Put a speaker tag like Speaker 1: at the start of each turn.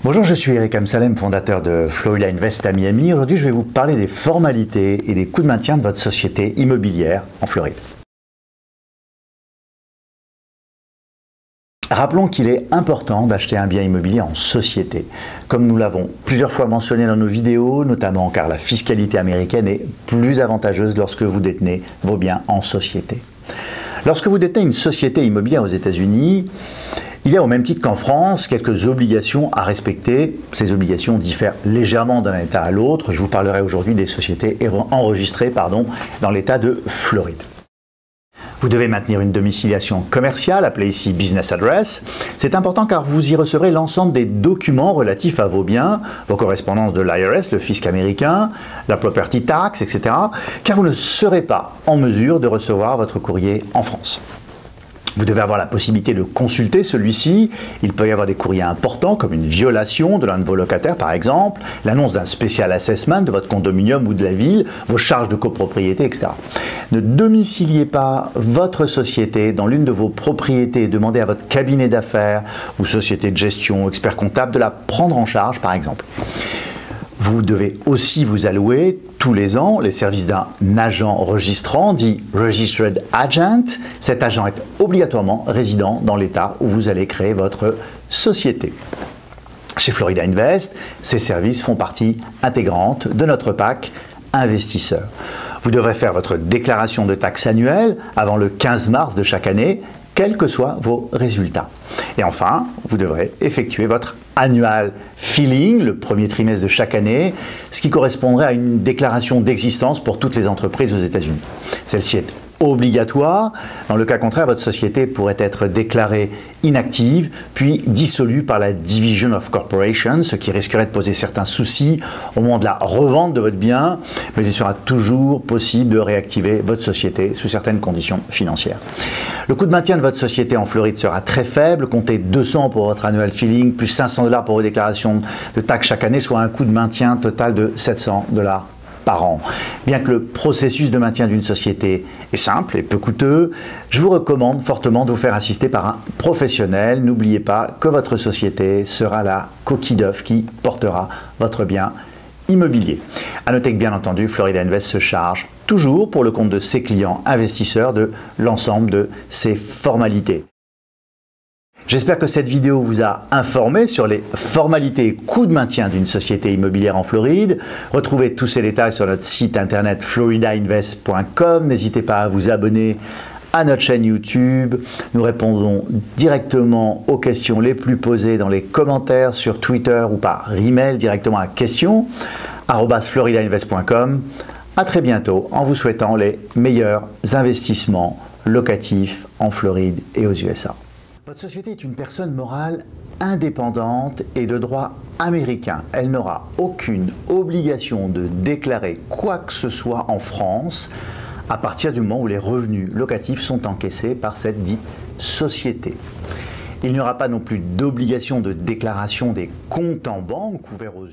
Speaker 1: Bonjour, je suis Eric Amsalem, fondateur de Florida Invest à Miami. Aujourd'hui, je vais vous parler des formalités et des coûts de maintien de votre société immobilière en Floride. Rappelons qu'il est important d'acheter un bien immobilier en société. Comme nous l'avons plusieurs fois mentionné dans nos vidéos, notamment car la fiscalité américaine est plus avantageuse lorsque vous détenez vos biens en société. Lorsque vous détenez une société immobilière aux États-Unis, il y a au même titre qu'en France quelques obligations à respecter. Ces obligations diffèrent légèrement d'un État à l'autre. Je vous parlerai aujourd'hui des sociétés enregistrées dans l'État de Floride. Vous devez maintenir une domiciliation commerciale, appelée ici Business Address. C'est important car vous y recevrez l'ensemble des documents relatifs à vos biens, vos correspondances de l'IRS, le fisc américain, la property tax, etc. car vous ne serez pas en mesure de recevoir votre courrier en France. Vous devez avoir la possibilité de consulter celui-ci. Il peut y avoir des courriers importants comme une violation de l'un de vos locataires par exemple, l'annonce d'un spécial assessment de votre condominium ou de la ville, vos charges de copropriété, etc. Ne domiciliez pas votre société dans l'une de vos propriétés et demandez à votre cabinet d'affaires ou société de gestion, expert comptable de la prendre en charge par exemple. Vous devez aussi vous allouer tous les ans les services d'un agent registrant, dit Registered Agent. Cet agent est obligatoirement résident dans l'État où vous allez créer votre société. Chez Florida Invest, ces services font partie intégrante de notre PAC investisseur. Vous devrez faire votre déclaration de taxes annuelle avant le 15 mars de chaque année, quels que soient vos résultats. Et enfin, vous devrez effectuer votre annual filing, le premier trimestre de chaque année, ce qui correspondrait à une déclaration d'existence pour toutes les entreprises aux États-Unis. Celle-ci est obligatoire. Dans le cas contraire, votre société pourrait être déclarée inactive, puis dissolue par la Division of Corporation, ce qui risquerait de poser certains soucis au moment de la revente de votre bien, mais il sera toujours possible de réactiver votre société sous certaines conditions financières. Le coût de maintien de votre société en Floride sera très faible, comptez 200 pour votre annual filing, plus $500 pour vos déclarations de taxes chaque année, soit un coût de maintien total de $700 par an. Bien que le processus de maintien d'une société est simple et peu coûteux, je vous recommande fortement de vous faire assister par un professionnel. N'oubliez pas que votre société sera la coquille d'œuf qui portera votre bien immobilier. À noter que bien entendu, Florida Invest se charge toujours pour le compte de ses clients investisseurs de l'ensemble de ces formalités. J'espère que cette vidéo vous a informé sur les formalités et coûts de maintien d'une société immobilière en Floride. Retrouvez tous ces détails sur notre site internet floridainvest.com. N'hésitez pas à vous abonner à notre chaîne YouTube. Nous répondons directement aux questions les plus posées dans les commentaires sur Twitter ou par email directement à questions@floridainvest.com. À très bientôt en vous souhaitant les meilleurs investissements locatifs en Floride et aux USA. Votre société est une personne morale indépendante et de droit américain. Elle n'aura aucune obligation de déclarer quoi que ce soit en France à partir du moment où les revenus locatifs sont encaissés par cette dite société. Il n'y aura pas non plus d'obligation de déclaration des comptes en banque ouverts aux